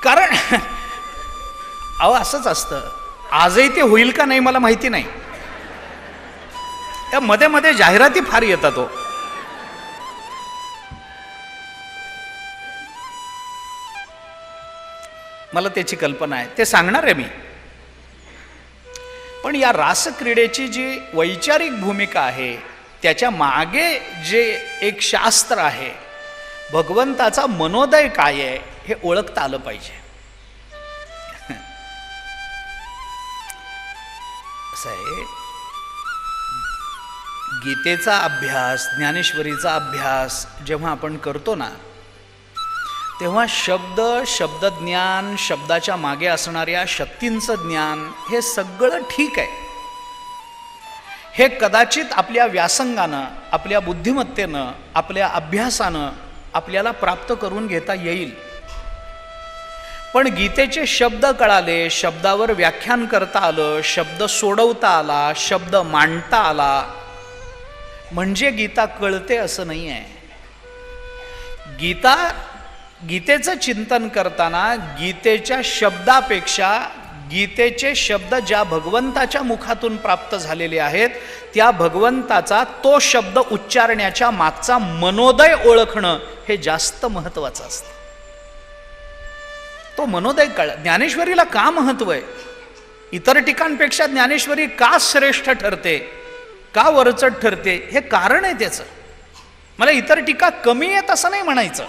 कारण अहो असंच असतं. आजही ते होईल का नाही मला माहिती नाही. त्या मध्ये मध्ये जाहिराती फार येतात हो. मला त्याची कल्पना आहे, ते सांगणार आहे मी. पण या रासक्रीडेची जी वैचारिक भूमिका आहे, त्याच्या मागे जे एक शास्त्र आहे, भगवंताचा मनोदय काय आहे हे ओळखता आलं पाहिजे. असं आहे, गीतेचा अभ्यास, ज्ञानेश्वरीचा अभ्यास जेव्हा आपण करतो ना, तेव्हा शब्द, शब्दज्ञान, शब्दाच्या मागे असणाऱ्या शक्तींचं ज्ञान हे सगळं ठीक आहे. हे कदाचित आपल्या व्यासंगानं, आपल्या बुद्धिमत्तेनं, आपल्या अभ्यासानं आपल्याला प्राप्त करून घेता येईल. पण गीतेचे शब्द कळाले, शब्दावर व्याख्यान करता आलं, शब्द सोडवता आला, शब्द मांडता आला म्हणजे गीता कळते असं नाही आहे. गीतेचं चिंतन करताना गीतेच्या शब्दापेक्षा गीतेचे शब्द ज्या भगवंताच्या मुखातून प्राप्त झालेले आहेत, त्या भगवंताचा तो शब्द उच्चारण्याच्या मागचा मनोदय ओळखणं हे जास्त महत्त्वाचं असतं. तो मनोदय ज्ञानेश्वरीला का महत्त्व आहे, इतर ठिकाणपेक्षा ज्ञानेश्वरी का श्रेष्ठ ठरते, का वरचढ ठरते, हे कारण आहे त्याचं. मला इतर टीका कमी आहेत असं नाही म्हणायचं,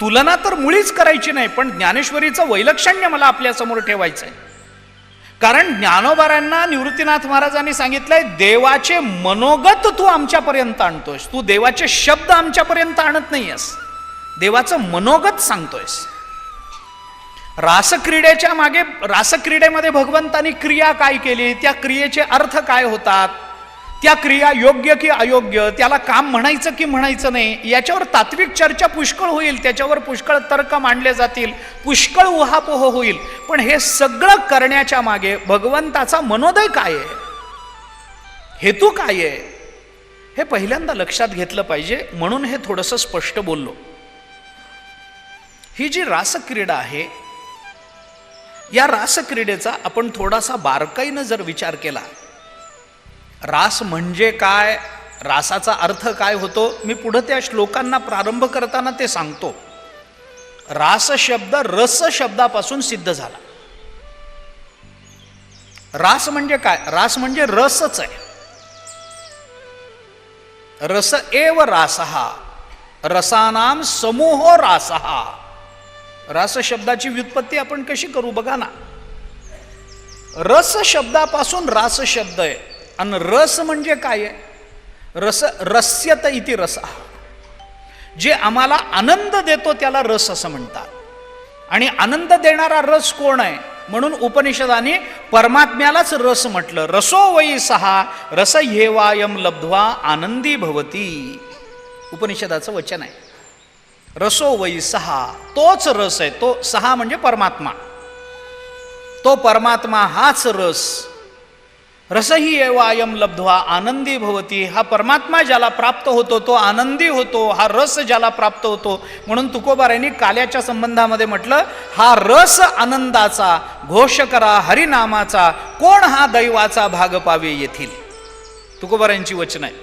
तुलना तर मुळीच करायची नाही, पण ज्ञानेश्वरीचं वैलक्षण्य मला आपल्यासमोर ठेवायचं आहे. कारण ज्ञानोबारांना निवृत्तीनाथ महाराजांनी सांगितलंय, देवाचे मनोगत तू आमच्यापर्यंत आणतोयस, तू देवाचे शब्द आमच्यापर्यंत आणत नाहीयस, देवाचं मनोगत सांगतोयस. रासक्रीडेच्या मागे, रासक्रीडेमध्ये भगवंतानी क्रिया काय केली, त्या क्रियेचे अर्थ काय होतात, त्या क्रिया योग्य की अयोग्य, त्याला काम म्हणायचं की म्हणायचं नाही, याच्यावर तात्विक चर्चा पुष्कळ होईल, त्याच्यावर पुष्कळ तर्क मांडले जातील, पुष्कळ उहापोह होईल. पण हे सगळं करण्याच्या मागे भगवंताचा मनोदय काय आहे, हेतू काय आहे, हे पहिल्यांदा लक्षात घेतलं पाहिजे. म्हणून हे थोडंसं स्पष्ट बोललो. ही जी रासक्रीडा आहे, या रासक्रीडेचा आपण थोडासा बारकाईनं जर विचार केला, रास म्हणजे काय, रासाचा अर्थ काय होतो, मी पुढे त्या श्लोकांना प्रारंभ करताना ते सांगतो. रास शब्द रस शब्दापासून सिद्ध झाला. रास म्हणजे काय, रास म्हणजे रसच आहे. रस एव रासहा, रसानाम समूहो रासहा. रास शब्दाची व्युत्पत्ती आपण कशी करू बघा ना. रस शब्दापासून रास शब्द आहे, आणि रस म्हणजे काय आहे, रस रस्यत इति रस, जे आम्हाला आनंद देतो त्याला रस असं म्हणतात. आणि आनंद देणारा रस कोण आहे, म्हणून उपनिषदाने परमात्म्यालाच रस म्हटलं. रसो वै सहा रस ह्येवायम लब्ध्वा आनंदी भवती, उपनिषदाचं वचन आहे. रसो वै सहा, तोच रस आहे, तो सहा म्हणजे परमात्मा, तो परमात्मा हाच रस. रसही एवायम लब्ध्वा आनंदी भवती, हा परमात्मा ज्याला प्राप्त होतो तो आनंदी होतो, हा रस ज्याला प्राप्त होतो. म्हणून तुकोबारायांनी काल्याच्या संबंधामध्ये म्हटलं, हा रस आनंदाचा घोष करा हरिनामाचा, कोण हा दैवाचा भाग पावे येथील. तुकोबारायांची वचन आहे.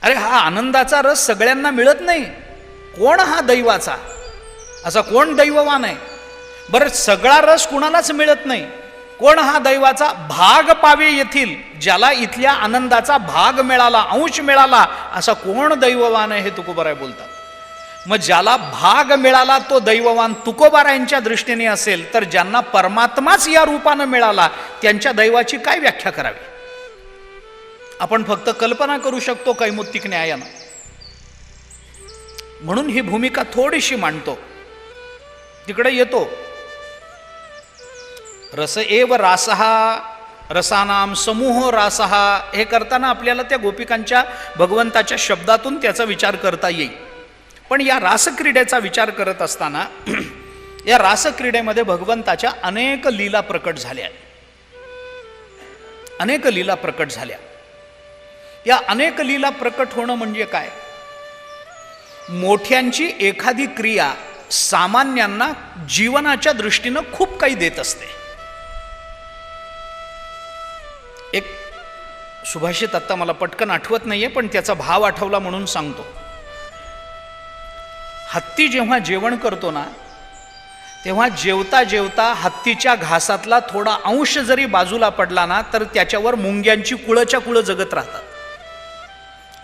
अरे हा आनंदाचा रस सगळ्यांना मिळत नाही, कोण हा दैवाचा, असा कोण दैववान आहे. बरं, सगळा रस कुणालाच मिळत नाही, कोण हा दैवाचा भाग पावे येथील, ज्याला इथल्या आनंदाचा भाग मिळाला, अंश मिळाला, असा कोण दैववान आहे हे तुकोबाराय बोलतात. मग ज्याला भाग मिळाला तो दैववान तुकोबारायांच्या दृष्टीने असेल, तर ज्यांना परमात्माच या रूपानं मिळाला त्यांच्या दैवाची काय व्याख्या करावी. आपण फक्त कल्पना करू शकतो कैमुत्तिक न्यायानं. म्हणून ही भूमिका थोडीशी मांडतो, तिकडे येतो. रस एव रासहा रसानाम समूह रासहा, हे करताना आपल्याला त्या गोपिकांच्या भगवंताच्या शब्दातून त्याचा विचार करता येईल. पण या रासक्रीडेचा विचार करत असताना या रासक्रीडेमध्ये भगवंताच्या अनेक लीला प्रकट झाल्या, अनेक लीला प्रकट झाल्या. या अनेक लीला प्रकट होणं म्हणजे काय, मोठ्यांची एखादी क्रिया सामान्यांना जीवनाच्या दृष्टीनं खूप काही देत असते. एक सुभाषित आत्ता मला पटकन आठवत नाहीये, पण त्याचा भाव आठवला म्हणून सांगतो. हत्ती जेव्हा जेवण करतो ना, तेव्हा जेवता जेवता हत्तीच्या घासातला थोडा अंश जरी बाजूला पडला ना, तर त्याच्यावर मुंग्यांची कुळच्या कुळं जगत राहतात.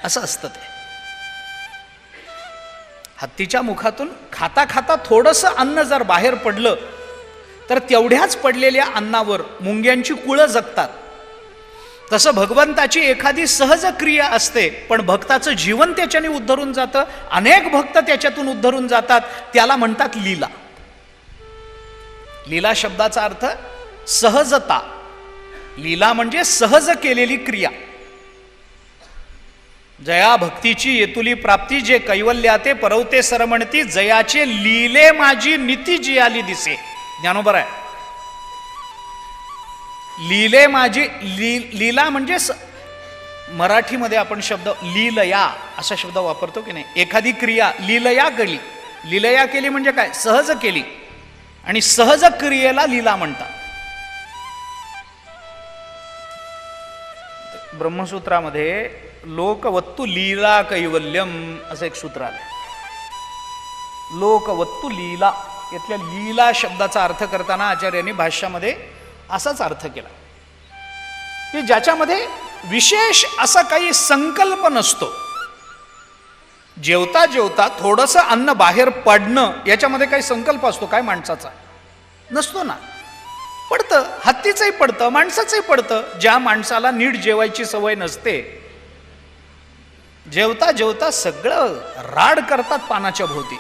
असं असतं ते. हत्तीच्या मुखातून खाता खाता थोडंसं अन्न जर बाहेर पडलं तर तेवढ्याच पडलेल्या अन्नावर मुंग्यांची कुळं जगतात. तसं भगवंताची एखादी सहज क्रिया असते, पण भक्ताचं जीवन त्याच्याने उद्धरून जातं. अनेक भक्त त्याच्यातून उद्धरून जातात. त्याला म्हणतात लीला. लीला शब्दाचा अर्थ सहजता. लीला म्हणजे सहज केलेली क्रिया. जया भक्तीची येतुली प्राप्ती, जे कैवल्या ते परवते सरमणती, जयाचे लीले माझी नीती जी आली दिसे. ज्ञानोबर आहे. लीले माझी लीला म्हणजे मराठीमध्ये आपण शब्द लीलया असा शब्द वापरतो की नाही. एखादी क्रिया लीलया केली. लीलया केली म्हणजे काय? सहज केली. आणि सहज क्रियेला लीला म्हणतात. ब्रह्मसूत्रामध्ये लोकवत्तु लीला कैवल्यम असं एक सूत्र आलं. लोकवत्तु लीला, यातल्या लीला शब्दाचा अर्थ करताना आचार्यांनी भाष्यामध्ये असाच अर्थ केला की ज्याच्यामध्ये विशेष असा काही संकल्प नसतो. जेवता जेवता थोडंसं अन्न बाहेर पडणं, याच्यामध्ये काही संकल्प असतो काय माणसाचा? नसतो ना. पडतं, हत्तीचंही पडतं, माणसाचंही पडतं. ज्या माणसाला नीट जेवायची सवय नसते, जेवता जेवता सगळं राड करतात पानाच्या भोवती.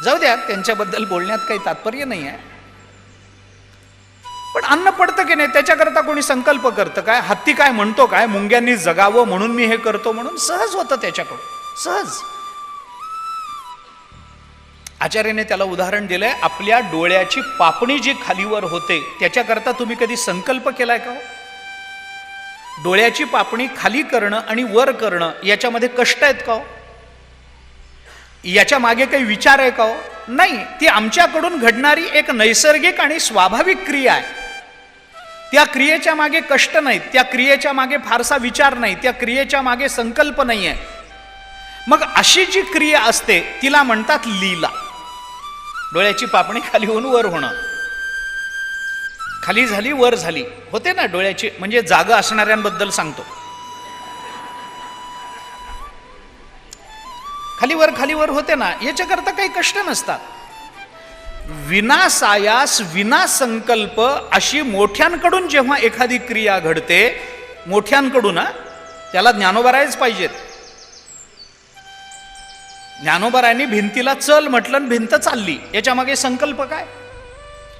जाऊ द्या, त्यांच्याबद्दल बोलण्यात काही तात्पर्य नाही आहे. पण अन्न पडतं की नाही, त्याच्याकरता कोणी संकल्प करतं काय? हत्ती काय म्हणतो काय? मुंग्यांनी जगावं म्हणून मी हे करतो म्हणून सहज होतं त्याच्याकडून, सहज. आचार्याने त्याला उदाहरण दिलंय. आपल्या डोळ्याची पापणी जी खालीवर होते त्याच्याकरता तुम्ही कधी संकल्प केलाय का? डोळ्याची पापणी खाली करणं आणि वर करणं याच्यामध्ये कष्ट आहेत का? याच्या मागे काही विचार आहे का? नाही. ती आमच्याकडून घडणारी एक नैसर्गिक आणि स्वाभाविक क्रिया आहे. त्या क्रियेच्या मागे कष्ट नाहीत, त्या क्रियेच्या मागे फारसा विचार नाही, त्या क्रियेच्या मागे संकल्प नाही आहे. मग अशी जी क्रिया असते तिला म्हणतात लीला. डोळ्याची पापणी खाली होऊन वर होणं, खाली झाली वर झाली, होते ना डोळ्याची, म्हणजे जागा असणाऱ्यांबद्दल सांगतो. खालीवर होते ना, याच्याकरता काही कष्ट नसतात. विनासायास विना संकल्प अशी मोठ्यांकडून जेव्हा एखादी क्रिया घडते, मोठ्यांकडून, त्याला ज्ञानोबरायच पाहिजेत. ज्ञानोबरायांनी भिंतीला चल म्हटलं आणि भिंत चालली. याच्या मागे संकल्प काय?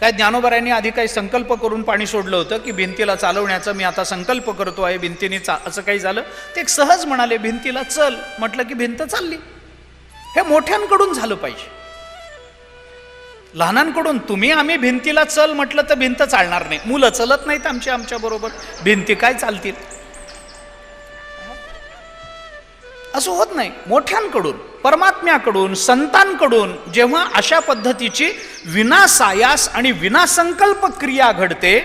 काय ज्ञानोबरायांनी आधी काही संकल्प करून पाणी सोडलं होतं की भिंतीला चालवण्याचा मी आता संकल्प करतो आहे, भिंतीने असं काही झालं? ते एक सहज म्हणाले, भिंतीला चल म्हटलं की भिंत चालली. हे मोठ्यांकडून झालं पाहिजे. लहानांकडून तुम्ही आम्ही भिंतीला चल म्हटलं तर भिंत चालणार नाही. मुलं चलत नाहीत आमच्या बरोबर, भिंती काय चालतील? असं होत नाही. मोठ्यांकडून, परमात्म्याकडून, संतांकडून जेव्हा अशा पद्धतीची विनासायास आणि विनासंकल्प क्रिया घडते,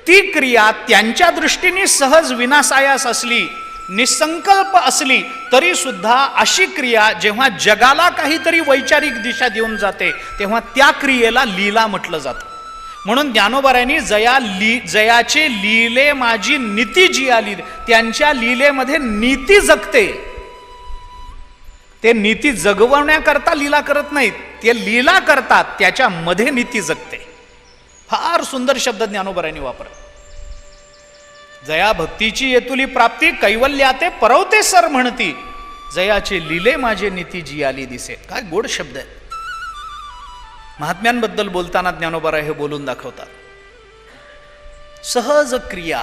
ती क्रिया त्यांच्या दृष्टीने सहज विनासायास असली, निसंकल्प असली तरी सुद्धा अशी क्रिया जेव्हा जगाला काहीतरी वैचारिक दिशा देऊन जाते तेव्हा त्या क्रियेला लीला म्हटलं जातं. म्हणून ज्ञानोबरायांनी जयाचे लीले माझी नीती जी आली, त्यांच्या लीलेमध्ये नीती जगते. ते नीती जगवण्याकरता लीला करत नाहीत, ते लीला करतात, त्याच्यामध्ये नीती जगते. फार सुंदर शब्द ज्ञानोबरायांनी वापरला. जया भक्तीची येतुली प्राप्ती, कैवल्या ते परवते सर म्हणती, जयाचे लीले माझे नीती जी आली दिसे. काय गोड शब्द आहेत. महात्म्यांबद्दल बोलताना ज्ञानोबराय हे बोलून दाखवतात. सहज क्रिया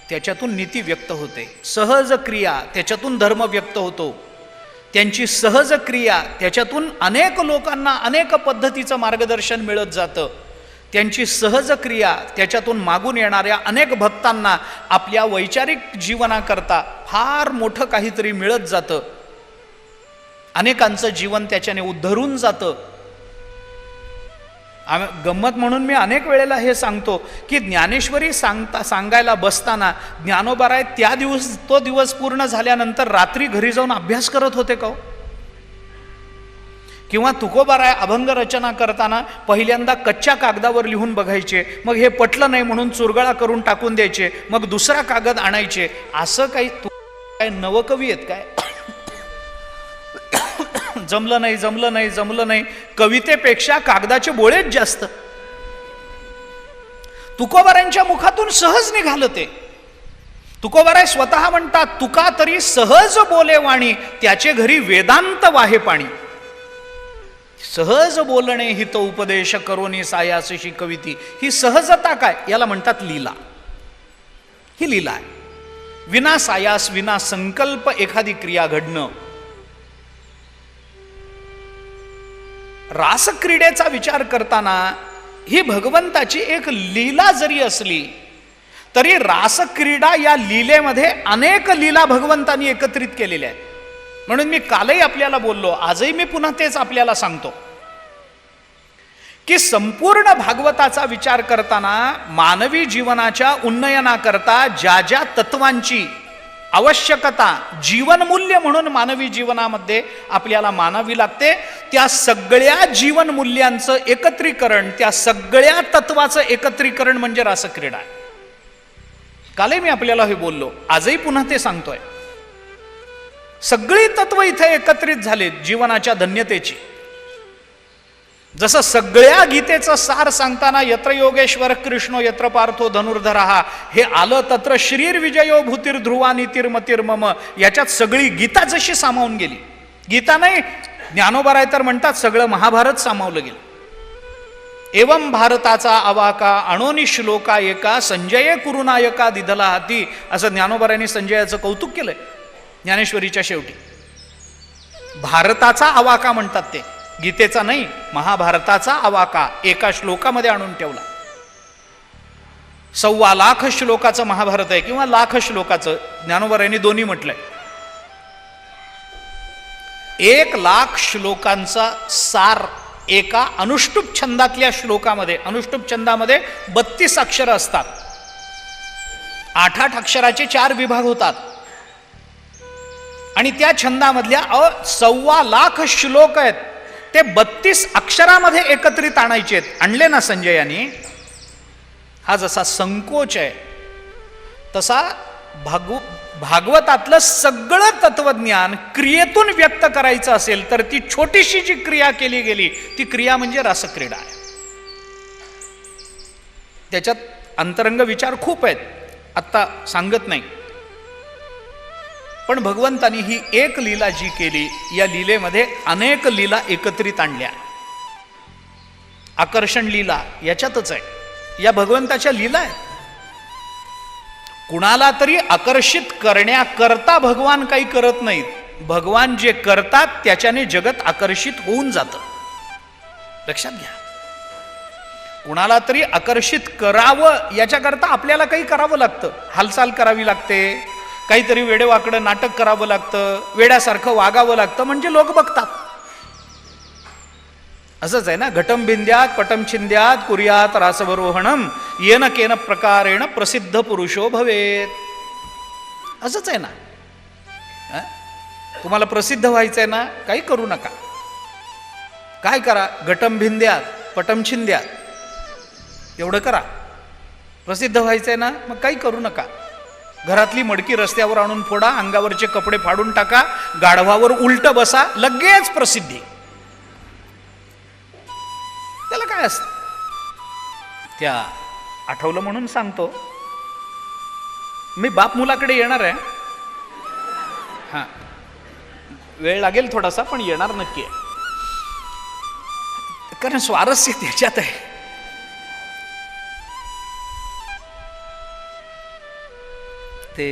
त्याच्यातून नीती व्यक्त होते, सहज क्रिया त्याच्यातून धर्म व्यक्त होतो. त्यांची सहज क्रिया त्याच्यातून अनेक लोकांना अनेक पद्धतीचं मार्गदर्शन मिळत जातं. त्यांची सहज क्रिया त्याच्यातून मागून येणाऱ्या अनेक भक्तांना आपल्या वैचारिक जीवनाकरता फार मोठं काहीतरी मिळत जातं. अनेकांचं जीवन त्याच्याने उद्धरून जातं. गंमत म्हणून मी अनेक वेळेला हे सांगतो की ज्ञानेश्वरी सांगायला बसताना ज्ञानोबाराय तो दिवस पूर्ण झाल्यानंतर रात्री घरी जाऊन अभ्यास करत होते का? किंवा तुकोबाराय अभंग रचना करताना पहिल्यांदा कच्च्या कागदावर लिहून बघायचे, मग हे पटलं नाही म्हणून चुरगळा करून टाकून द्यायचे, मग दुसरा कागद आणायचे. असं काही काय नवकवी आहेत काय? जमलं नाही. कवितेपेक्षा कागदाचे बोळेच जास्त. तुकोबारायांच्या मुखातून सहज निघालं ते. तुकोबाराय स्वतः म्हणतात, तुका तरी सहज बोले वाणी, त्याचे घरी वेदांत वाहे पाणी. सहज बोलणे हित उपदेश करोनी सायासशी कविती. ही सहजता काय? याला म्हणतात लीला. ही लीला आहे. विना सायास, विना संकल्प एखादी क्रिया घडणं. रासक्रीडेचा विचार करताना ही भगवंताची एक लीला जरी असली तरी रासक्रीडा या लीलेमध्ये अनेक लीला भगवंतांनी एकत्रित केलेल्या आहेत. म्हणून मी कालही आपल्याला बोललो, आजही मी पुन्हा तेच आपल्याला सांगतो की संपूर्ण भागवताचा विचार करताना मानवी जीवनाच्या उन्नयनाकरता ज्या ज्या तत्वांची आवश्यकता जीवनमूल्य म्हणून मानवी जीवनामध्ये आपल्याला मानावी लागते, त्या सगळ्या जीवनमूल्यांचं एकत्रीकरण, त्या सगळ्या तत्वाचं एकत्रीकरण म्हणजे रासक्रीडा आहे. कालही मी आपल्याला हे बोललो, आजही पुन्हा ते सांगतोय. सगळी तत्व इथे एकत्रित झालेत जीवनाच्या धन्यतेची. जसं सगळ्या गीतेचं सार सांगताना यत्र योगेश्वर कृष्णो यत्र पार्थो धनुर्धरहा हे आलं, तत्र श्रीर विजयो भूतीर ध्रुवा नीतिर्मतीर मम, याच्यात सगळी गीता जशी सामावून गेली. गीता नाही, ज्ञानोबाराय तर म्हणतात सगळं महाभारत सामावलं गेलं. एवं भारताचा अवाका अणोनी श्लोका एका संजये कुरुनायका दिधला हाती, असं ज्ञानोबारायांनी संजयाचं कौतुक केलंय ज्ञानेश्वरीच्या शेवटी. भारताचा अवाका म्हणतात ते, गीतेचा नाही, महाभारताचा अवाका एका श्लोकामध्ये आणून ठेवला. 1.25 लाख श्लोकाचं महाभारत आहे किंवा लाख श्लोकाचं, ज्ञानोबारायांनी दोन्ही म्हटलंय. 1 लाख श्लोकांचा सार एका अनुष्टुप छंदातल्या श्लोकामध्ये. अनुष्टुप छंदामध्ये 32 अक्षर असतात. 8-8 अक्षराचे 4 विभाग होतात आणि त्या छंदामधल्या 1.25 लाख श्लोक आहेत, ते 32 अक्षरामध्ये एकत्रित आणायचे आहेत. आणले ना संजयानी. हा जसा संकोच आहे तसा भागवतातलं सगळं तत्वज्ञान क्रियेतून व्यक्त करायचं असेल तर ती छोटीशी जी क्रिया केली गेली ती क्रिया म्हणजे रासक्रीडा आहे. त्याच्यात अंतरंग विचार खूप आहेत, आत्ता सांगत नाही. पण भगवंतानी ही एक लीला जी केली, या लीलेमध्ये अनेक लीला एकत्रित आणल्या. आकर्षण लीला याच्यातच आहे, या भगवंताच्या लीला आहेत. कुणाला तरी आकर्षित करण्याकरता भगवान काही करत नाहीत. भगवान जे करतात त्याच्याने जगत आकर्षित होऊन जातं. लक्षात घ्या. कुणाला तरी आकर्षित करावं याच्याकरता आपल्याला काही करावं लागतं. हालचाल करावी लागते, काहीतरी वेडेवाकडं नाटक करावं लागतं, वेड्यासारखं वागावं लागतं, म्हणजे लोक बघतात. असंच आहे ना. घटम भिंद्यात पटम छिंद्यात कुर्यात रासवरोहणम येन केन प्रकारेण प्रसिद्ध पुरुषो भवेत. असंच आहे ना. तुम्हाला प्रसिद्ध व्हायचंय ना, काही करू नका. काय करा? घटम भिंद्यात पटम छिंद्यात एवढं करा. प्रसिद्ध व्हायचंय ना, मग काही करू नका. घरातली मडकी रस्त्यावर आणून फोडा, अंगावरचे कपडे फाडून टाका, गाढवावर उलट बसा, लगेच प्रसिद्धी. त्याला काय असतं? त्या आठवलं म्हणून सांगतो, मी बाप मुलाकडे येणार आहे. हा, वेळ लागेल थोडासा, पण येणार नक्की आहे. कारण स्वारस्य त्याच्यात आहे. ते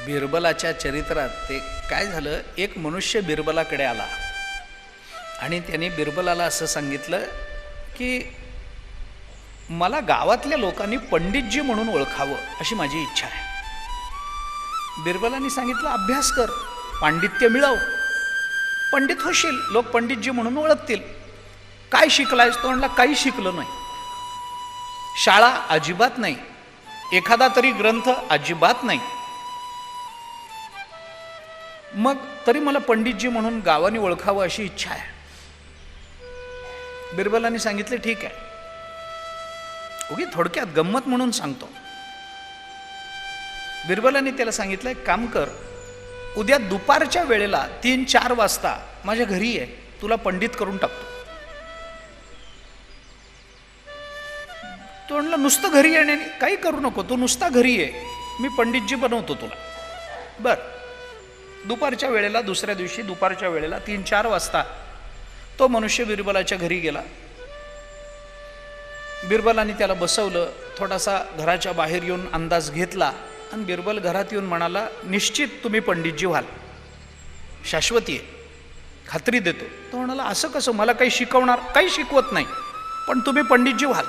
बिरबलाच्या चरित्रात ते काय झालं, एक मनुष्य बिरबलाकडे आला आणि त्याने बिरबलाला असं सांगितलं की मला गावातल्या लोकांनी पंडितजी म्हणून ओळखावं अशी माझी इच्छा आहे. बिरबलांनी सांगितलं अभ्यास कर, पांडित्य मिळव, पंडित होशील, लोक पंडितजी म्हणून ओळखतील. काय शिकलायस? तो म्हणला काही शिकलो नाही, शाळा अजिबात नाही, एखादा तरी ग्रंथ अजिबात नाही, मग तरी मला पंडितजी म्हणून गावाने ओळखावं अशी इच्छा आहे. बिरबलांनी सांगितले ठीक आहे. उगी थोडक्यात गंमत म्हणून सांगतो. बिरबलांनी त्याला सांगितलं एक काम कर, उद्या दुपारच्या वेळेला 3-4 वाजता माझ्या घरी आहे, तुला पंडित करून टाकतो. तो म्हणला नुसतं घरी येणे काही करू नको, तू नुसता घरी ये, मी पंडितजी बनवतो तुला. बर, दुपारच्या वेळेला, दुसऱ्या दिवशी दुपारच्या वेळेला 3-4 वाजता तो मनुष्य बिरबलाच्या घरी गेला. बिरबलांनी त्याला बसवलं, थोडासा घराच्या बाहेर येऊन अंदाज घेतला आणि बिरबल घरात येऊन म्हणाला निश्चित तुम्ही पंडितजी व्हाल, शाश्वती आहे, खात्री देतो. तो म्हणाला असं कसं, मला काही शिकवणार? काही शिकवत नाही, पण तुम्ही पंडितजी व्हाल.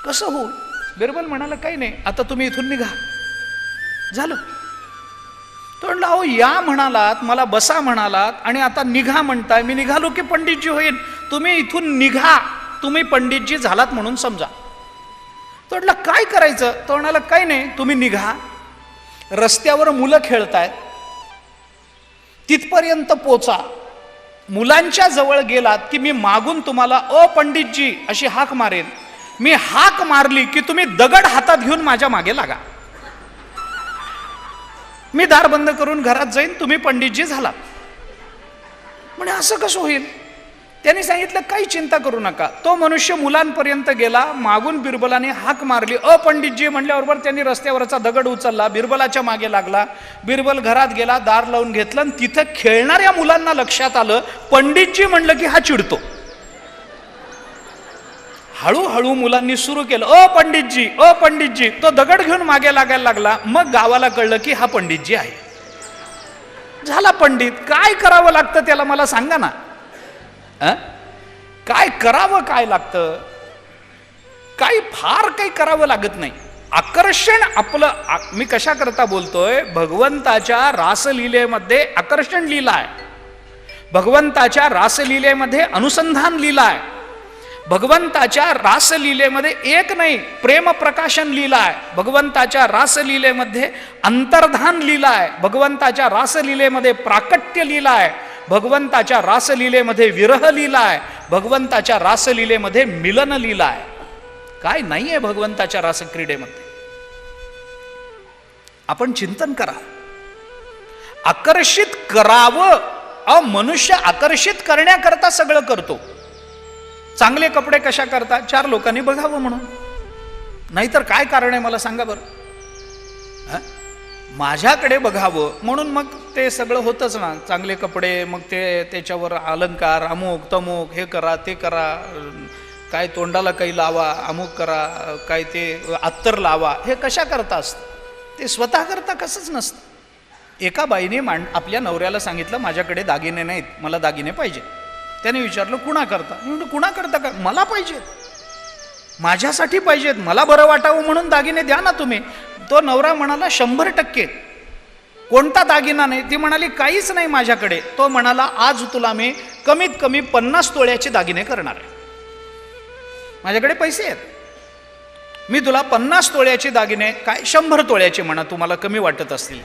कसं होईल? बिरबल म्हणाला काही नाही, आता तुम्ही इथून निघा, झालं. तो म्हणला अहो या म्हणालात, मला बसा म्हणालात आणि आता निघा म्हणताय, मी निघालो की पंडितजी होईल. तुम्ही इथून निघा, तुम्ही पंडितजी झालात म्हणून समजा. तो म्हटला काय करायचं? तो म्हणाला काही नाही, तुम्ही निघा, रस्त्यावर मुलं खेळतायत, तिथपर्यंत पोचा, मुलांच्या जवळ गेलात की मी मागून तुम्हाला ओ पंडितजी अशी हाक मारेन. मी हाक मारली की तुम्ही दगड हातात घेऊन माझ्या मागे लागा. मी दार बंद करून घरात जाईन, तुम्ही पंडितजी झालात. म्हणजे असं कसं होईल? त्यांनी सांगितलं काही चिंता करू नका. तो मनुष्य मुलांपर्यंत गेला, मागून बिरबलाने हाक मारली, अ पंडितजी म्हणल्याबरोबर त्यांनी रस्त्यावरचा दगड उचलला, बिरबलाच्या मागे लागला. बिरबल घरात गेला, दार लावून घेतलं आणि तिथं खेळणाऱ्या मुलांना लक्षात आलं पंडितजी म्हणलं की हा चिडतो. हळूहळू मुलांनी सुरू केलं अ पंडितजी, अ पंडितजी. तो दगड घेऊन मागे लागायला लागला. मग गावाला कळलं की हा पंडितजी आहे, झाला पंडित. काय करावं लागतं त्याला मला सांगा ना. काय करावं, काय लागतं? काही फार काही करावं लागत नाही. आकर्षण आपलं, मी कशा करता बोलतोय, भगवंताच्या रासलीलेमध्ये आकर्षण लीला आहे, भगवंताच्या रासलीलेमध्ये अनुसंधान लीला आहे, भगवंताच्या रासलीलेमध्ये एक नाही प्रेम प्रकाशन लीला आहे, भगवंताच्या रासलीलेमध्ये अंतर्धान लीला आहे, भगवंताच्या रासलीलेमध्ये प्राकट्य लीला आहे, भगवंताच्या रासलीलेमध्ये विरह लीला आहे, भगवंताच्या रासलीलेमध्ये मिलन लीला आहे. काय नाही आहे भगवंताच्या रासक्रीडेमध्ये? आपण चिंतन करा, आकर्षित करावं. मनुष्य आकर्षित करण्याकरता सगळं करतो. चांगले कपडे कशा करता? 4 लोकांनी बघावं म्हणून. नाहीतर काय कारण आहे मला सांगा बरं. माझ्याकडे बघावं म्हणून मग ते सगळं होतच ना. चांगले कपडे, मग ते त्याच्यावर अलंकार, अमुक तमुक, हे करा ते करा, काय तोंडाला काही लावा, अमुक करा, काय ते अत्तर लावा, हे कशा करता असतं? ते स्वतः करता कसंच नसतं. एका बाईने आपल्या नवऱ्याला सांगितलं माझ्याकडे दागिने नाहीत, मला दागिने पाहिजे. त्याने विचारलं कुणा करता? मी म्हणतो कुणा करता का? मला पाहिजेत, माझ्यासाठी पाहिजेत, मला बरं वाटावं म्हणून दागिने द्या ना तुम्ही. तो नवरा म्हणाला 100%. कोणता दागिना नाही? ती म्हणाली काहीच नाही माझ्याकडे. तो म्हणाला आज तुला मी कमीत कमी 50 तोळ्याचे दागिने करणार आहे, माझ्याकडे पैसे आहेत, मी तुला 50 तोळ्याचे दागिने, काय 100 तोळ्याचे म्हणा, तुम्हाला कमी वाटत असतील,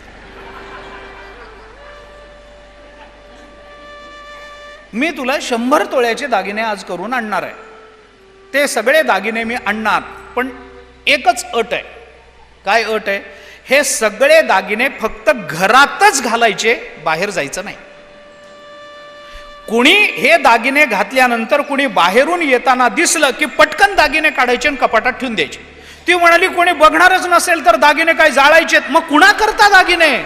मी तुला 100 तोळ्याचे दागिने आज करून आणणार आहे. ते सगळे दागिने मी आणणार, पण एकच अट आहे. काय अट आहे? हे सगळे दागिने फक्त घरातच घालायचे, बाहेर जायचं नाही. कुणी हे दागिने घातल्यानंतर कुणी बाहेरून येताना दिसलं की पटकन दागिने काढायचे आणि कपाटात ठेवून द्यायचे. ती म्हणाली कोणी बघणारच नसेल तर दागिने काय जाळायचेत? मग कुणा करता दागिने?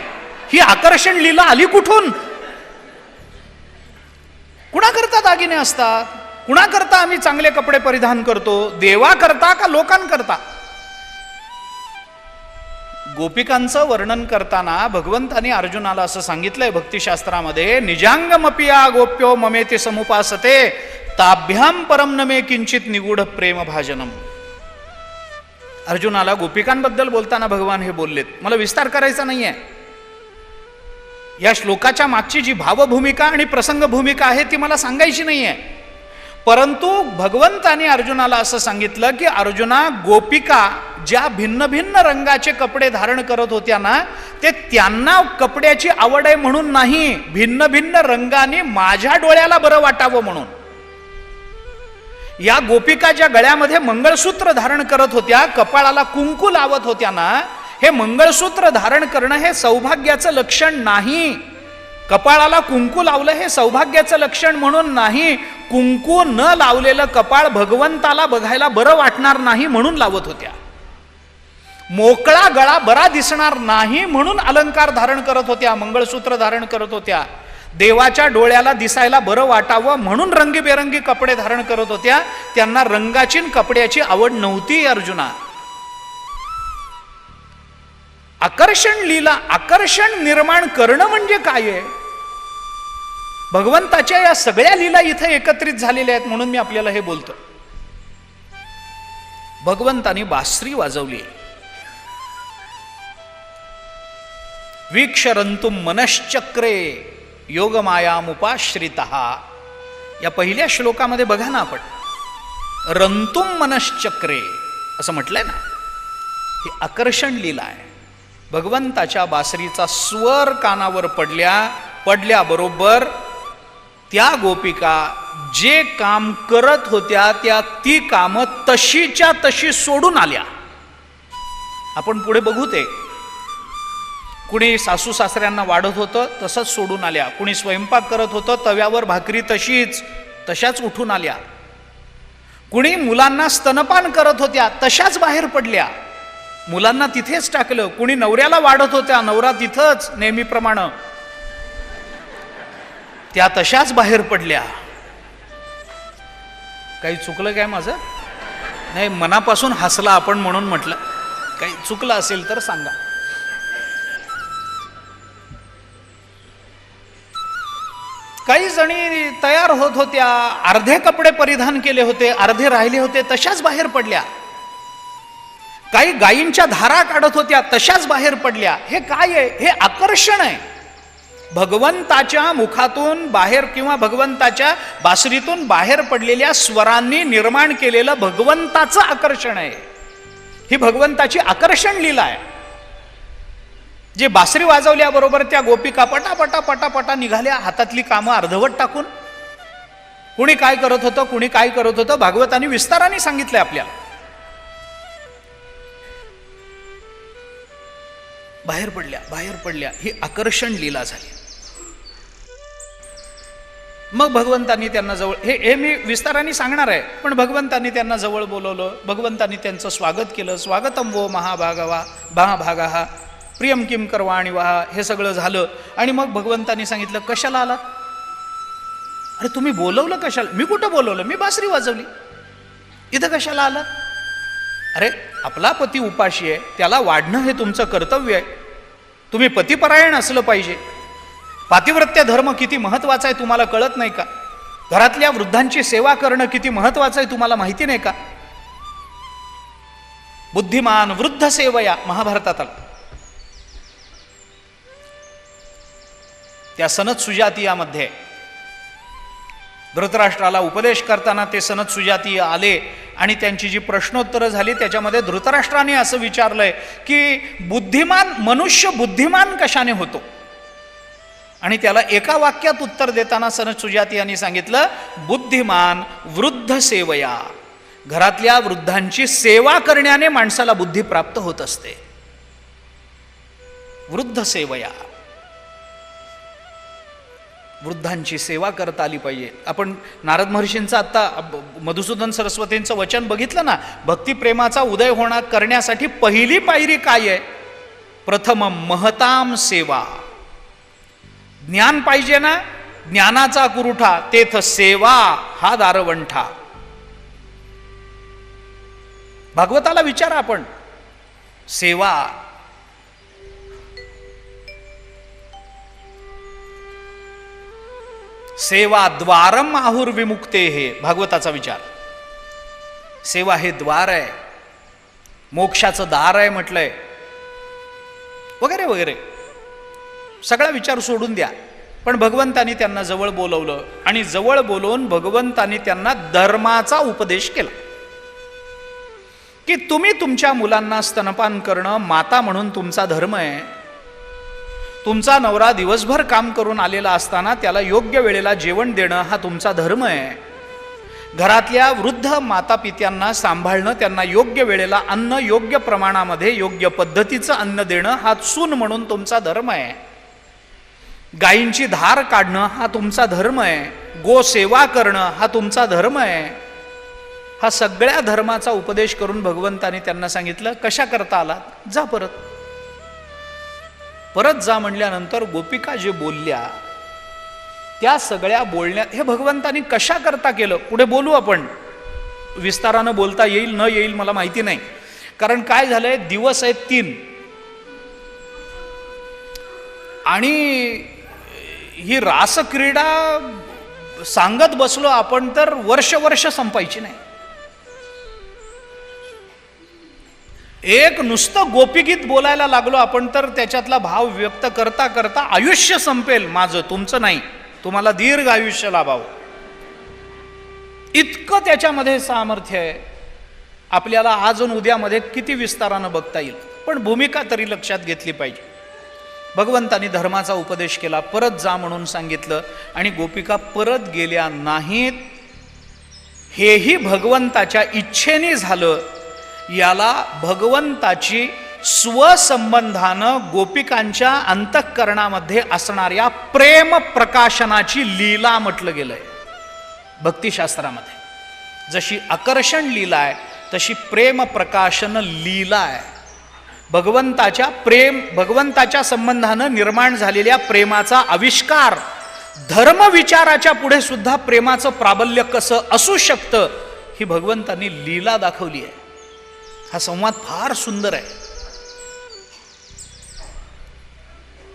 ही आकर्षण लीला आली कुठून? कुणा करता दागिने असतात? कुणा करता आम्ही चांगले कपडे परिधान करतो? देवा करता का लोकांकरता? गोपिकांचं वर्णन करताना भगवंतानी अर्जुनाला असं सांगितलंय भक्तिशास्त्रामध्ये, निजांगमपिया गोप्यो ममेति समुपासते ताभ्याम परम न मे किंचित निगूढ प्रेम भाजनम. अर्जुनाला गोपिकांबद्दल बोलताना भगवान हे बोललेत. मला विस्तार करायचा नाहीये. या श्लोकाच्या मागची जी भावभूमिका आणि प्रसंग भूमिका आहे ती मला सांगायची नाहीये. परंतु भगवंताने अर्जुनाला असं सांगितलं की अर्जुना, गोपिका ज्या भिन्न भिन्न रंगाचे कपडे धारण करत होत्या ना, ते त्यांना कपड्याची आवड आहे म्हणून नाही, भिन्न भिन्न रंगाने माझ्या डोळ्याला बरं वाटावं म्हणून. या गोपिका ज्या गळ्यामध्ये मंगळसूत्र धारण करत होत्या, कपाळाला कुंकू लावत होत्या ना, हे मंगळसूत्र धारण करणं हे सौभाग्याचं लक्षण नाही. कपाळाला कुंकू लावलं हे सौभाग्याचं लक्षण म्हणून नाही. कुंकू न लावलेलं कपाळ भगवंताला बघायला बरं वाटणार नाही म्हणून लावत होत्या. मोकळा गळा बरा दिसणार नाही म्हणून अलंकार धारण करत होत्या, मंगळसूत्र धारण करत होत्या. देवाच्या डोळ्याला दिसायला बरं वाटावं म्हणून रंगीबेरंगी कपडे धारण करत होत्या. त्यांना रंगाची कपड्याची आवड नव्हती. अर्जुना, आकर्षण लीला, आकर्षण निर्माण करणं म्हणजे काय आहे? भगवंताच्या या सगळ्या लीला इथे एकत्रित झालेल्या आहेत म्हणून मी आपल्याला हे बोलतो. भगवंतानी बासरी वाजवली. वीक्षरंतुम मनश्चक्रे योगमायामुपाश्रितः. या पहिल्या श्लोकामध्ये बघा ना, आपण रंतुम मनश्चक्रे असं म्हटलंय ना, ही आकर्षण लीला आहे. भगवंताच्या बासरीचा स्वर कानावर पडल्याबरोबर त्या गोपिका जे काम करत होत्या ती कामं तशीच्या तशी सोडून आल्या. आपण पुढे बघू ते. कुणी सासू सासऱ्यांना वाढत होतं तसंच सोडून आल्या. कुणी स्वयंपाक करत होतं, तव्यावर भाकरी तशाच उठून आल्या. कुणी मुलांना स्तनपान करत होत्या तशाच बाहेर पडल्या, मुलांना तिथेच टाकलं. कुणी नवऱ्याला वाढत होत्या, नवरा तिथंच नेहमीप्रमाणे, त्या तशाच बाहेर पडल्या. काही चुकलं काय माझं? नाही, मनापासून हसला आपण म्हणून म्हटलं. काही चुकलं असेल तर सांगा. काही जणी तयार होत होत्या, अर्धे कपडे परिधान केले होते, अर्धे राहिले होते, तशाच बाहेर पडल्या. काही गायींच्या धारा काढत होत्या, तशाच बाहेर पडल्या. हे काय आहे? हे आकर्षण आहे. भगवंताच्या मुखातून बाहेर किंवा भगवंताच्या बासरीतून बाहेर पडलेल्या स्वरांनी निर्माण केलेलं भगवंताचं आकर्षण आहे. ही भगवंताची आकर्षण लीला आहे. जे बासरी वाजवल्याबरोबर त्या गोपिका पटापटा पटापटा निघाल्या, हातातली कामं अर्धवट टाकून. कुणी काय करत होतं, कुणी काय करत होतं, भागवतांनी विस्ताराने सांगितलंय आपल्याला. बाहेर पडल्या. ही आकर्षण लीला झाली. मग भगवंतांनी त्यांना जवळ, हे मी विस्ताराने सांगणार आहे, पण भगवंतांनी त्यांना जवळ बोलवलं. भगवंतांनी त्यांचं स्वागत केलं. स्वागतम वो महाभागा प्रियम किम करवाणी वाहा. हे सगळं झालं आणि मग भगवंतांनी सांगितलं, कशाला आला? अरे तुम्ही बोलवलं कशाला? मी कुठं बोलवलं? मी बासरी वाजवली. इथं कशाला आला? अरे आपला पती उपाशी आहे, त्याला वाढणं हे तुमचं कर्तव्य आहे. तुम्ही पतिपरायण असलं पाहिजे. पातिव्रत्य धर्म किती महत्वाचा आहे तुम्हाला कळत नाही का? घरातल्या वृद्धांची सेवा करणं किती महत्वाचं आहे तुम्हाला माहिती नाही का? बुद्धिमान वृद्ध सेवया महाभारतात आलं. त्या सनत सुजातीयामध्ये धृतराष्ट्राला उपदेश करताना ते सनत सुजातीय आले आणि त्यांची जी प्रश्नोत्तरं झाली त्याच्यामध्ये धृतराष्ट्राने असं विचारलंय की मनुष्य बुद्धिमान कशाने होतो? आणि त्याला एका वाक्यात उत्तर देताना सनत सुजाती यांनी सांगितलं, बुद्धिमान वृद्ध सेवया. घरातल्या वृद्धांची सेवा करण्याने माणसाला बुद्धी प्राप्त होत असते. वृद्ध सेवया, वृद्धांची सेवा करता आली पाहिजे. आपण नारद महर्षींचं आता मधुसूदन सरस्वतींचं वचन बघितलं ना, भक्तिप्रेमाचा उदय करण्यासाठी पहिली पायरी काय आहे? प्रथम महताम सेवा. ज्ञान पाहिजे ना, ज्ञानाचा कुरुठा तेथ सेवा हा दारवंठा. भागवताला विचारा आपण, सेवा सेवा द्वारम आहुर्विमुक्ते हे भागवताचा विचार. सेवा हे द्वार आहे, मोक्षाचं दार आहे म्हटलंय, वगैरे वगैरे सगळा विचार सोडून द्या. पण भगवंतांनी त्यांना जवळ बोलवलं आणि जवळ बोलवून भगवंतांनी त्यांना धर्माचा उपदेश केला की तुम्ही तुमच्या मुलांना स्तनपान करणं माता म्हणून तुमचा धर्म आहे. तुमचा नवरा दिवसभर काम करून आलेला असताना त्याला योग्य वेळेला जेवण देणं हा तुमचा धर्म आहे. घरातल्या वृद्ध माता पित्यांना सांभाळणं, त्यांना योग्य वेळेला अन्न योग्य प्रमाणामध्ये योग्य पद्धतीचं अन्न देणं हा सून म्हणून तुमचा धर्म आहे. गायींची धार काढणं हा तुमचा धर्म आहे. गोसेवा करणं हा तुमचा धर्म आहे. हा सगळ्या धर्माचा उपदेश करून भगवंतानी त्यांना सांगितलं, कशा करता आलात, जा परत. परत जा म्हणल्यानंतर गोपिका जे बोलल्या त्या सगळ्या बोलण्यात हे भगवंतानी कशा करता केलं, पुढे बोलू आपण, विस्तारानं बोलता येईल न येईल मला माहिती नाही. कारण काय झालंय, दिवस आहेत 3 आणि ही रासक्रीडा सांगत बसलो आपण तर वर्ष संपायची नाही. एक नुसतं गोपीगीत बोलायला लागलो आपण तर त्याच्यातला भाव व्यक्त करता करता आयुष्य संपेल. माझं, तुमचं नाही, तुम्हाला दीर्घ आयुष्य लाभावं इतकं त्याच्यामध्ये सामर्थ्य आहे. आपल्याला आज आणि उद्यामध्ये किती विस्तारानं बघता येईल, पण भूमिका तरी लक्षात घेतली पाहिजे. भगवंतानी धर्माचा उपदेश केला, परत जा म्हणून सांगितलं आणि गोपिका परत गेल्या नाहीत. हेही भगवंताच्या इच्छेने झालं. याला भगवंताची स्वसंबंधानं गोपिकांच्या अंतःकरणामध्ये असणाऱ्या प्रेम प्रकाशनाची लीला म्हटलं गेलंय. भक्तिशास्त्रामध्ये जशी आकर्षण लीला आहे तशी प्रेम प्रकाशन लीला आहे. भगवंताच्या संबंधानं निर्माण झालेल्या प्रेमाचा आविष्कार, धर्मविचाराच्या पुढे सुद्धा प्रेमाचं प्राबल्य कसं असू शकतं ही भगवंतांनी लीला दाखवली आहे. हा संवाद फार सुंदर आहे.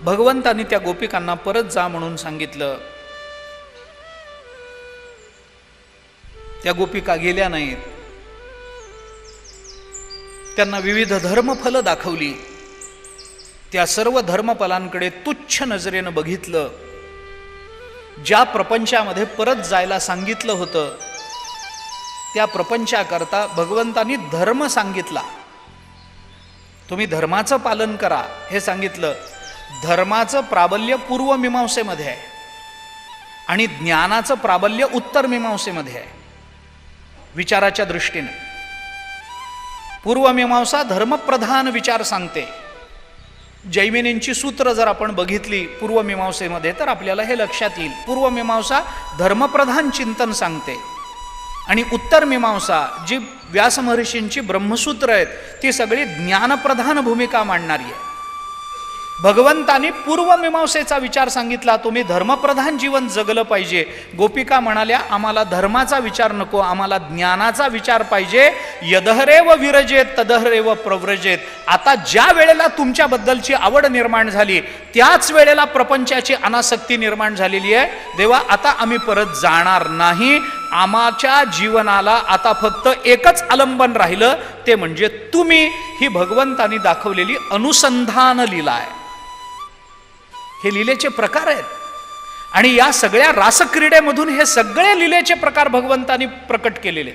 भगवंतांनी त्या गोपिकांना परत जा म्हणून सांगितलं. त्या गोपिका गेल्या नाहीत. त्यांना विविध धर्मफलं दाखवली. त्या सर्व धर्मफलांकडे तुच्छ नजरेनं बघितलं. ज्या प्रपंचामध्ये परत जायला सांगितलं होतं त्या प्रपंचाकरता भगवंतांनी धर्म सांगितला. तुम्ही धर्माचं पालन करा हे सांगितलं. धर्माचं प्राबल्य पूर्वमीमांसेमध्ये आहे आणि ज्ञानाचं प्राबल्य उत्तरमीमांसेमध्ये आहे. विचाराच्या दृष्टीने पूर्वमीमांसा धर्मप्रधान विचार सांगते. जैमिनींची सूत्र जर आपण बघितली पूर्वमीमांसेमध्ये तर आपल्याला हे लक्षात येईल. पूर्वमीमांसा धर्मप्रधान चिंतन सांगते आणि उत्तर मीमांसा जी व्यास महर्षींची ब्रह्मसूत्र आहेत ती सगळी ज्ञानप्रधान भूमिका मांडणारी आहे. भगवंतानी पूर्वमीमांसेचा विचार सांगितला. तुम्ही धर्मप्रधान जीवन जगलं पाहिजे. गोपिका म्हणाल्या, आम्हाला धर्माचा विचार नको, आम्हाला ज्ञानाचा विचार पाहिजे. यदहरेव विरजेत तदहरेव प्रव्रजेत. आता ज्या वेळेला तुमच्याबद्दलची आवड निर्माण झाली त्याच वेळेला प्रपंचाची अनासक्ती निर्माण झालेली आहे. देवा, आता आम्ही परत जाणार नाही. आमच्या जीवनाला आता फक्त एकच आलंबन राहिलं ते म्हणजे तुम्ही. ही भगवंतानी दाखवलेली अनुसंधान लीला आहे. हे लीलेचे प्रकार आहेत आणि या सगळ्या रासक्रीडेमधून हे सगळे लीलेचे प्रकार भगवंतानी प्रकट केलेले.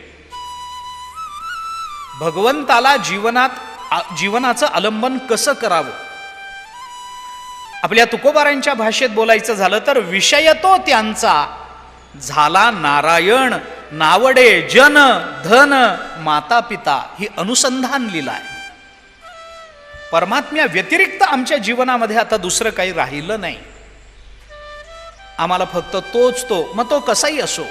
भगवंताला जीवनाचं आलंबन कसं करावं. आपल्या तुकोबारांच्या भाषेत बोलायचं झालं तर विषय तो त्यांचा झाला नारायण, नावडे जन धन माता पिता. ही अनुसंधान लीला आहे. परमात्म्या व्यतिरिक्त आमच्या जीवनामध्ये आता दुसरं काही राहिलं नाही. आम्हाला फक्त तोच तो, मग तो कसाही असो.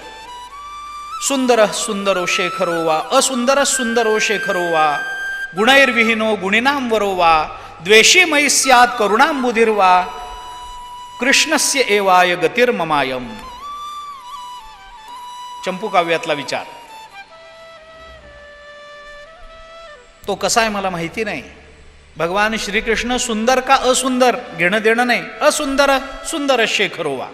सुंदर सुंदरो शेखरो वा असुंदर सुंदरो शेखरो वा गुणैर्विहीनो गुणिनां वरो वा द्वेषी मयि स्यात् करुणांबुधिर्वा कृष्णस्य एवाय गतिर्ममायम. चंपू काव्यातला विचार. तो कसा आहे मला माहिती नाही. भगवान श्रीकृष्ण सुंदर का असुंदर घेणं देणं नाही. असुंदर सुंदर शेखरोवा.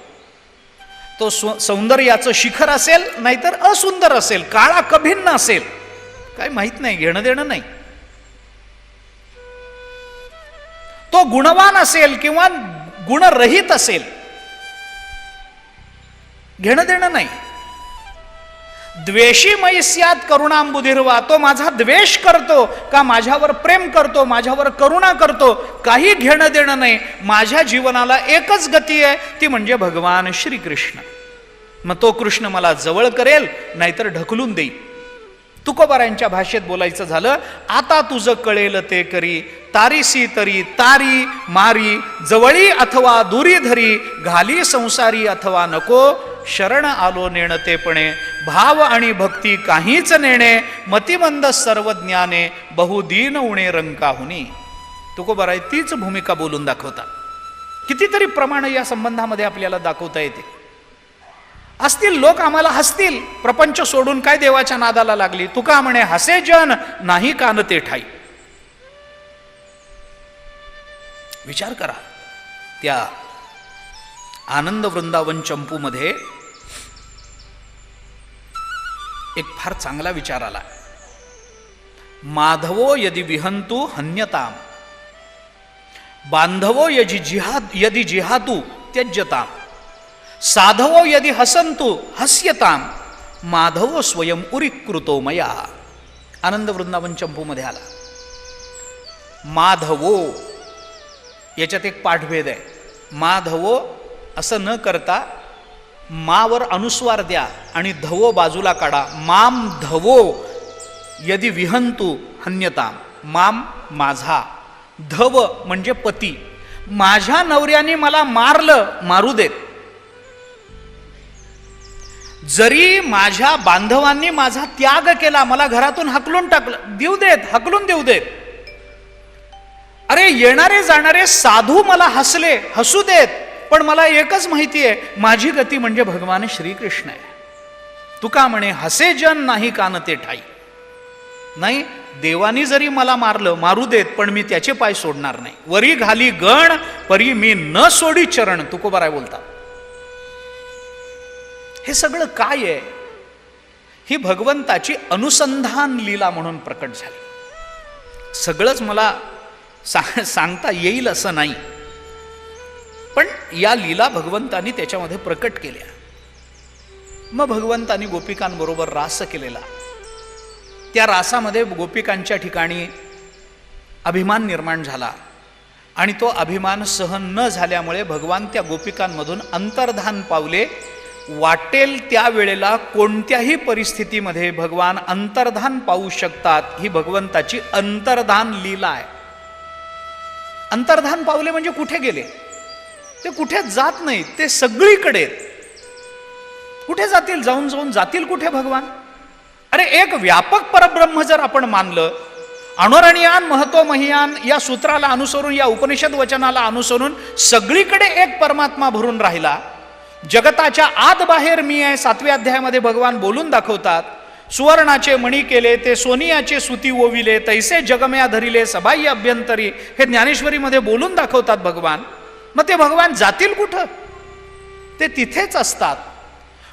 तो सौंदर्याचं शिखर असेल नाहीतर असुंदर असेल, काळा कभिन्न असेल, काय माहित नाही, घेणं देणं नाही. तो गुणवान असेल किंवा गुणरहित असेल, घेणं देणं नाही. द्वेषी मयी स्यात् करुणांबुधिर्वा, तो माझा द्वेष करतो का माझ्यावर प्रेम करतो, माझ्यावर करुणा करतो, काही घेणं देणं नाही. माझ्या जीवनाला एकच गती आहे, ती म्हणजे भगवान श्रीकृष्ण. मग तो कृष्ण मला जवळ करेल नाहीतर ढकलून देईल. तुकोबारायांच्या भाषेत बोलायचं झालं, आता तुझं कळेल ते करी, तारीसी तरी तारी मारी, जवळी अथवा दुरी धरी, घाली संसारी अथवा नको, शरण आलो नेणतेपणे, भाव आणि भक्ती काहीच नेणे, मतिमंद सर्व ज्ञाने, बहुदीन उणे रंकाहुनी. तुकोबाराय तीच भूमिका बोलून दाखवतात. कितीतरी प्रमाण या संबंधामध्ये आपल्याला दाखवता येते. असतील लोक आम्हाला हसतील, प्रपंच सोडून काय देवाच्या नादाला लागली, तुका म्हणे हसे जन नाही कान ते ठाई. विचार करा, त्या आनंद वृंदावन चंपूमध्ये एक फार चांगला विचार आला. माधवो यदि विहंतु हन्यताम, बांधवो यदि जिहातु त्यज्यताम, साधवो यदि हसंतु हस्यताम, माधवो स्वयं उरीकृतो मया. आनंद वृंदावन चंपूमध्ये आला. माधवो याच्यात एक पाठभेद आहे. माधवो असं न करता मावर अनुस्वार द्या आणि धवो बाजूला काढा. माम धवो यदि विहंतु हन्यताम, माम माझा, धव म्हणजे पती. माझ्या नवऱ्याने मला मारलं, मारू देत. जरी माझ्या बांधवांनी माझा त्याग केला, मला घरातून हकलून टाकलं, देऊ देत, हकलून देऊ देत. अरे येणारे जाणारे साधू मला हसले, हसू देत, पण मला एकच माहिती आहे, माझी गती म्हणजे भगवान श्रीकृष्ण आहे. तुका म्हणे हसे जन नाही कान ते ठाई. नाही, देवानी जरी मला मारलं, मारू देत, पण मी त्याचे पाय सोडणार नाही. वरी घाली गण परी मी न सोडी चरण, तुकोबाराय बोलतात. हे सगळं काय आहे? ही भगवंताची अनुसंधान लीला म्हणून प्रकट झाली. सगळंच मला सांगता येईल असं नाही, पण या लीला भगवंतानी त्याच्यामध्ये प्रकट केल्या. मग भगवंतानी गोपिकांबरोबर रास केलेला. त्या रासामध्ये गोपिकांच्या ठिकाणी अभिमान निर्माण झाला आणि तो अभिमान सहन न झाल्यामुळे भगवान त्या गोपिकांमधून अंतर्धान पावले. वाटेल त्या वेळेला कोणत्याही परिस्थितीमध्ये भगवान अंतर्धान पाहू शकतात, ही भगवंताची अंतर्धान लीला आहे. अंतर्धान पावले म्हणजे कुठे गेले? ते कुठे जात नाहीत, ते सगळीकडे. कुठे जातील? जाऊन जाऊन जातील कुठे भगवान? अरे एक व्यापक परब्रह्म जर आपण मानलं, अणोरणीयान महतो महियान या सूत्राला अनुसरून, या उपनिषद वचनाला अनुसरून सगळीकडे एक परमात्मा भरून राहिला. जगताच्या आत बाहेर मी आहे, 7व्या अध्यायामध्ये भगवान बोलून दाखवतात. सुवर्णाचे मणी केले ते सोनियाचे सुती ओविले, तैसे जगम्या धरिले सबाई अभ्यंतरी, हे ज्ञानेश्वरीमध्ये बोलून दाखवतात भगवान. मग ते भगवान जातील कुठं? ते तिथेच असतात.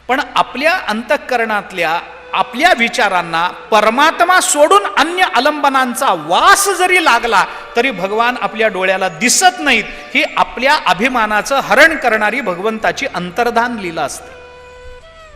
पण आपल्या अंतःकरणातल्या आपल्या विचारांना परमात्मा सोडून अन्य आलंबनांचा वास जरी लागला तरी भगवान आपल्या डोळ्याला दिसत नाहीत. ही आपल्या अभिमानाचं हरण करणारी भगवंताची अंतर्धान लीला असते.